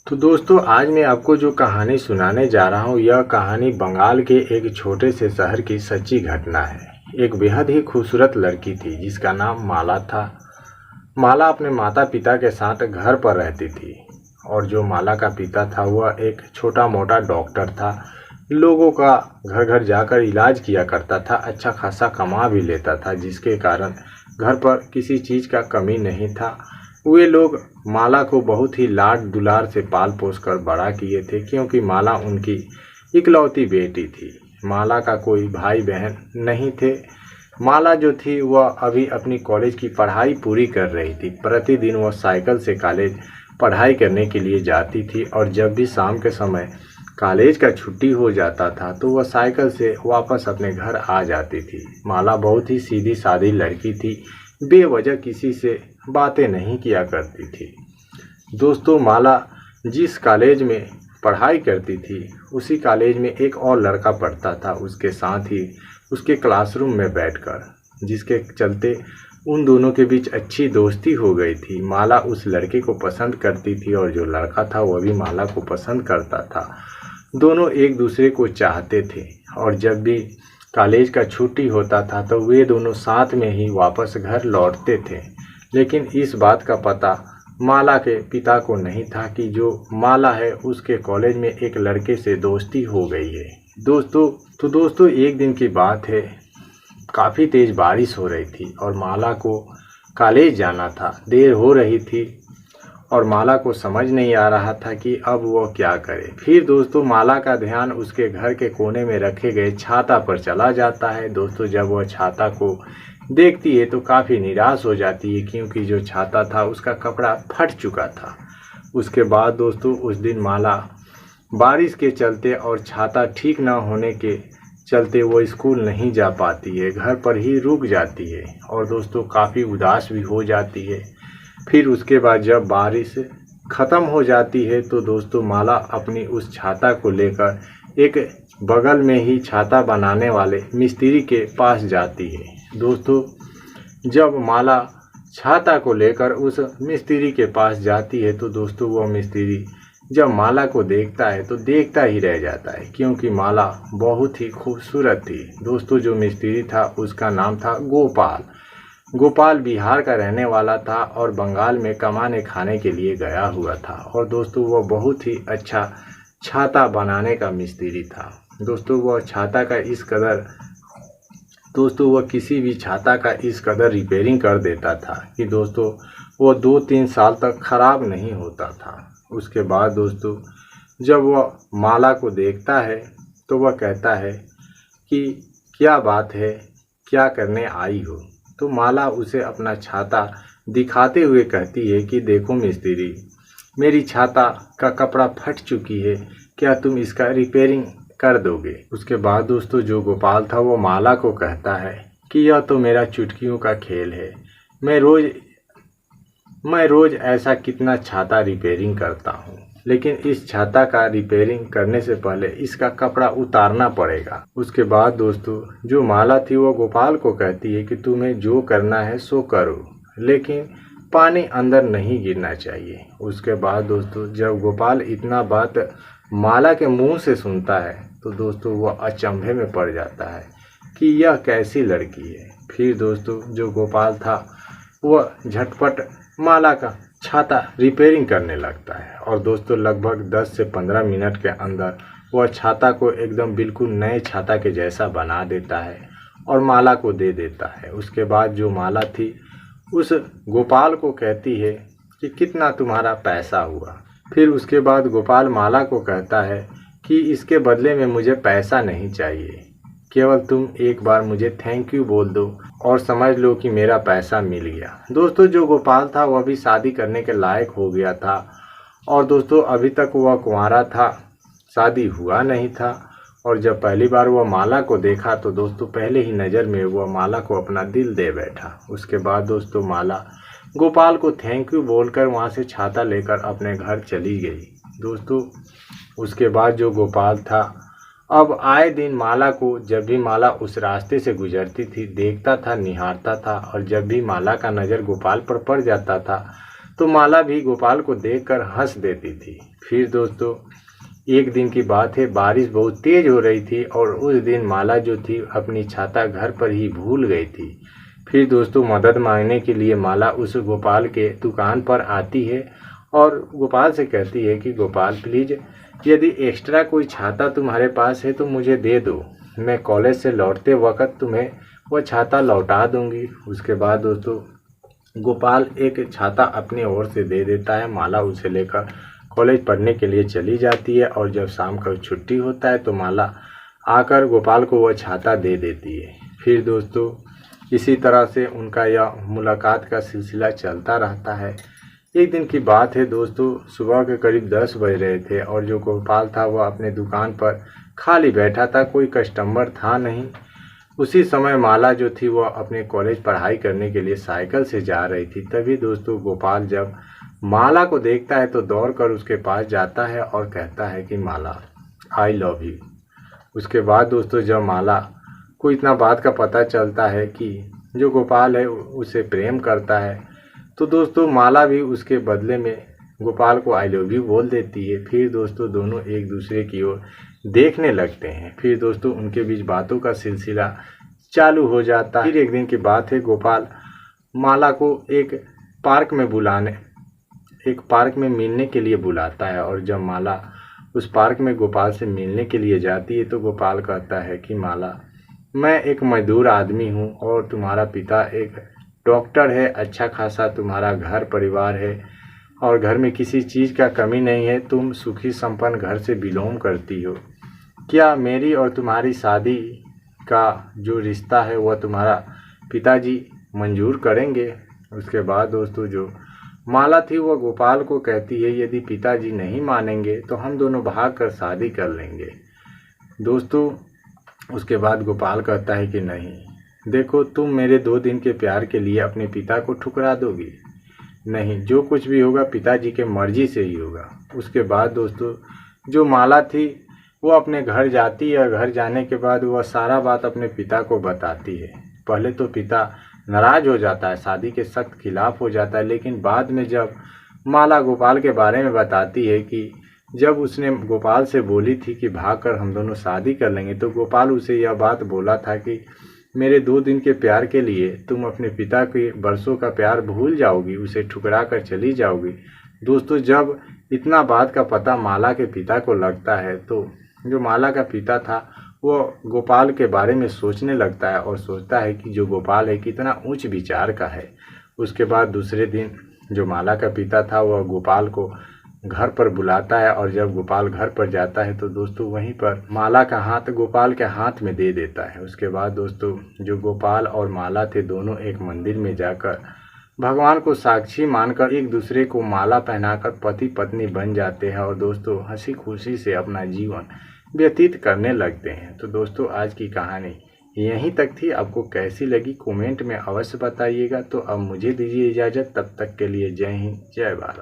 तो दोस्तों आज मैं आपको जो कहानी सुनाने जा रहा हूँ यह कहानी बंगाल के एक छोटे से शहर की सच्ची घटना है। एक बेहद ही खूबसूरत लड़की थी जिसका नाम माला था। माला अपने माता पिता के साथ घर पर रहती थी और जो माला का पिता था वह एक छोटा मोटा डॉक्टर था। लोगों का घर घर जाकर इलाज किया करता था, अच्छा खासा कमा भी लेता था, जिसके कारण घर पर किसी चीज़ का कमी नहीं था। वे लोग माला को बहुत ही लाड दुलार से पाल पोस कर बड़ा किए थे क्योंकि माला उनकी इकलौती बेटी थी। माला का कोई भाई बहन नहीं थे। माला जो थी वह अभी अपनी कॉलेज की पढ़ाई पूरी कर रही थी। प्रतिदिन वह साइकिल से कॉलेज पढ़ाई करने के लिए जाती थी और जब भी शाम के समय कॉलेज का छुट्टी हो जाता था तो वह साइकिल से वापस अपने घर आ जाती थी। माला बहुत ही सीधी सादी लड़की थी, बेवजह किसी से बातें नहीं किया करती थी। दोस्तों माला जिस कॉलेज में पढ़ाई करती थी उसी कॉलेज में एक और लड़का पढ़ता था उसके साथ ही उसके क्लासरूम में बैठकर, जिसके चलते उन दोनों के बीच अच्छी दोस्ती हो गई थी। माला उस लड़के को पसंद करती थी और जो लड़का था वह भी माला को पसंद करता था। दोनों एक दूसरे को चाहते थे और जब भी कॉलेज का छुट्टी होता था तो वे दोनों साथ में ही वापस घर लौटते थे। लेकिन इस बात का पता माला के पिता को नहीं था कि जो माला है उसके कॉलेज में एक लड़के से दोस्ती हो गई है। दोस्तों एक दिन की बात है, काफ़ी तेज़ बारिश हो रही थी और माला को कॉलेज जाना था। देर हो रही थी और माला को समझ नहीं आ रहा था कि अब वह क्या करे। फिर दोस्तों माला का ध्यान उसके घर के कोने में रखे गए छाता पर चला जाता है। दोस्तों जब वह छाता को देखती है तो काफ़ी निराश हो जाती है क्योंकि जो छाता था उसका कपड़ा फट चुका था। उसके बाद दोस्तों उस दिन माला बारिश के चलते और छाता ठीक न होने के चलते वो स्कूल नहीं जा पाती है, घर पर ही रुक जाती है और दोस्तों काफ़ी उदास भी हो जाती है। फिर उसके बाद जब बारिश ख़त्म हो जाती है तो दोस्तों माला अपनी उस छाता को लेकर एक बगल में ही छाता बनाने वाले मिस्त्री के पास जाती है। दोस्तों जब माला छाता को लेकर उस मिस्त्री के पास जाती है तो दोस्तों वह मिस्त्री जब माला को देखता है तो देखता ही रह जाता है क्योंकि माला बहुत ही खूबसूरत थी। दोस्तों जो मिस्त्री था उसका नाम था गोपाल। गोपाल बिहार का रहने वाला था और बंगाल में कमाने खाने के लिए गया हुआ था और दोस्तों वह बहुत ही अच्छा छाता बनाने का मिस्त्री था। दोस्तों वह किसी भी छाता का इस कदर रिपेयरिंग कर देता था कि दोस्तों वो 2-3 साल तक ख़राब नहीं होता था। उसके बाद दोस्तों जब वह माला को देखता है तो वह कहता है कि क्या बात है, क्या करने आई हो। तो माला उसे अपना छाता दिखाते हुए कहती है कि देखो मिस्त्री, मेरी छाता का कपड़ा फट चुकी है, क्या तुम इसका रिपेयरिंग कर दोगे। उसके बाद दोस्तों जो गोपाल था वो माला को कहता है कि यह तो मेरा चुटकियों का खेल है, मैं रोज़ ऐसा कितना छाता रिपेयरिंग करता हूँ, लेकिन इस छाता का रिपेयरिंग करने से पहले इसका कपड़ा उतारना पड़ेगा। उसके बाद दोस्तों जो माला थी वो गोपाल को कहती है कि तुम्हें जो करना है सो करो, लेकिन पानी अंदर नहीं गिरना चाहिए। उसके बाद दोस्तों जब गोपाल इतना बात माला के मुंह से सुनता है तो दोस्तों वह अचंभे में पड़ जाता है कि यह कैसी लड़की है। फिर दोस्तों जो गोपाल था वह झटपट माला का छाता रिपेयरिंग करने लगता है और दोस्तों लगभग 10 से 15 मिनट के अंदर वह छाता को एकदम बिल्कुल नए छाता के जैसा बना देता है और माला को दे देता है। उसके बाद जो माला थी उस गोपाल को कहती है कि कितना तुम्हारा पैसा हुआ। फिर उसके बाद गोपाल माला को कहता है कि इसके बदले में मुझे पैसा नहीं चाहिए, केवल तुम एक बार मुझे थैंक यू बोल दो और समझ लो कि मेरा पैसा मिल गया। दोस्तों जो गोपाल था वह भी शादी करने के लायक हो गया था और दोस्तों अभी तक वह कुंवारा था, शादी हुआ नहीं था। और जब पहली बार वह माला को देखा तो दोस्तों पहले ही नज़र में वह माला को अपना दिल दे बैठा। उसके बाद दोस्तों माला गोपाल को थैंक यू बोलकर वहाँ से छाता लेकर अपने घर चली गई। दोस्तों उसके बाद जो गोपाल था अब आए दिन माला को जब भी माला उस रास्ते से गुजरती थी देखता था, निहारता था और जब भी माला का नज़र गोपाल पर पड़ जाता था तो माला भी गोपाल को देखकर हंस देती थी। फिर दोस्तों एक दिन की बात है, बारिश बहुत तेज हो रही थी और उस दिन माला जो थी अपनी छाता घर पर ही भूल गई थी। फिर दोस्तों मदद मांगने के लिए माला उस गोपाल के दुकान पर आती है और गोपाल से कहती है कि गोपाल प्लीज़ यदि एक्स्ट्रा कोई छाता तुम्हारे पास है तो मुझे दे दो, मैं कॉलेज से लौटते वक्त तुम्हें वह छाता लौटा दूंगी। उसके बाद दोस्तों गोपाल एक छाता अपनी ओर से दे देता है। माला उसे लेकर कॉलेज पढ़ने के लिए चली जाती है और जब शाम का छुट्टी होता है तो माला आकर गोपाल को वह छाता दे देती है। फिर दोस्तों इसी तरह से उनका यह मुलाकात का सिलसिला चलता रहता है। एक दिन की बात है दोस्तों, सुबह के करीब 10 बज रहे थे और जो गोपाल था वह अपने दुकान पर खाली बैठा था, कोई कस्टमर था नहीं। उसी समय माला जो थी वह अपने कॉलेज पढ़ाई करने के लिए साइकिल से जा रही थी। तभी दोस्तों गोपाल जब माला को देखता है तो दौड़कर उसके पास जाता है और कहता है कि माला आई लव यू। उसके बाद दोस्तों जब माला को इतना बात का पता चलता है कि जो गोपाल है उसे प्रेम करता है, तो दोस्तों माला भी उसके बदले में गोपाल को आई लव यू बोल देती है। फिर दोस्तों दोनों एक दूसरे की ओर देखने लगते हैं। फिर दोस्तों उनके बीच बातों का सिलसिला चालू हो जाता है। फिर एक दिन की बात है, गोपाल माला को एक पार्क में मिलने के लिए बुलाता है और जब माला उस पार्क में गोपाल से मिलने के लिए जाती है तो गोपाल कहता है कि माला मैं एक मजदूर आदमी हूँ और तुम्हारा पिता एक डॉक्टर है, अच्छा खासा तुम्हारा घर परिवार है और घर में किसी चीज़ का कमी नहीं है, तुम सुखी संपन्न घर से बिलोंग करती हो। क्या मेरी और तुम्हारी शादी का जो रिश्ता है वह तुम्हारा पिताजी मंजूर करेंगे? उसके बाद दोस्तों जो माला थी वह गोपाल को कहती है यदि पिताजी नहीं मानेंगे तो हम दोनों भाग कर शादी कर लेंगे। दोस्तों उसके बाद गोपाल कहता है कि नहीं, देखो तुम मेरे 2 दिन के प्यार के लिए अपने पिता को ठुकरा दोगी? नहीं, जो कुछ भी होगा पिताजी के मर्जी से ही होगा। उसके बाद दोस्तों जो माला थी वो अपने घर जाती है। घर जाने के बाद वह सारा बात अपने पिता को बताती है। पहले तो पिता नाराज़ हो जाता है, शादी के सख्त खिलाफ हो जाता है, लेकिन बाद में जब माला गोपाल के बारे में बताती है कि जब उसने गोपाल से बोली थी कि भागकर हम दोनों शादी कर लेंगे, तो गोपाल उसे यह बात बोला था कि मेरे 2 दिन के प्यार के लिए तुम अपने पिता के बरसों का प्यार भूल जाओगी, उसे ठुकरा कर चली जाओगी। दोस्तों जब इतना बात का पता माला के पिता को लगता है तो जो माला का पिता था वो गोपाल के बारे में सोचने लगता है और सोचता है कि जो गोपाल है कितना उच्च विचार का है। उसके बाद दूसरे दिन जो माला का पिता था वह गोपाल को घर पर बुलाता है और जब गोपाल घर पर जाता है तो दोस्तों वहीं पर माला का हाथ गोपाल के हाथ में दे देता है। उसके बाद दोस्तों जो गोपाल और माला थे दोनों एक मंदिर में जाकर भगवान को साक्षी मानकर एक दूसरे को माला पहनाकर पति पत्नी बन जाते हैं और दोस्तों हंसी खुशी से अपना जीवन व्यतीत करने लगते हैं। तो दोस्तों आज की कहानी यहीं तक थी। आपको कैसी लगी कमेंट में अवश्य बताइएगा। तो अब मुझे दीजिए इजाज़त, तब तक के लिए जय हिंद जय भारत।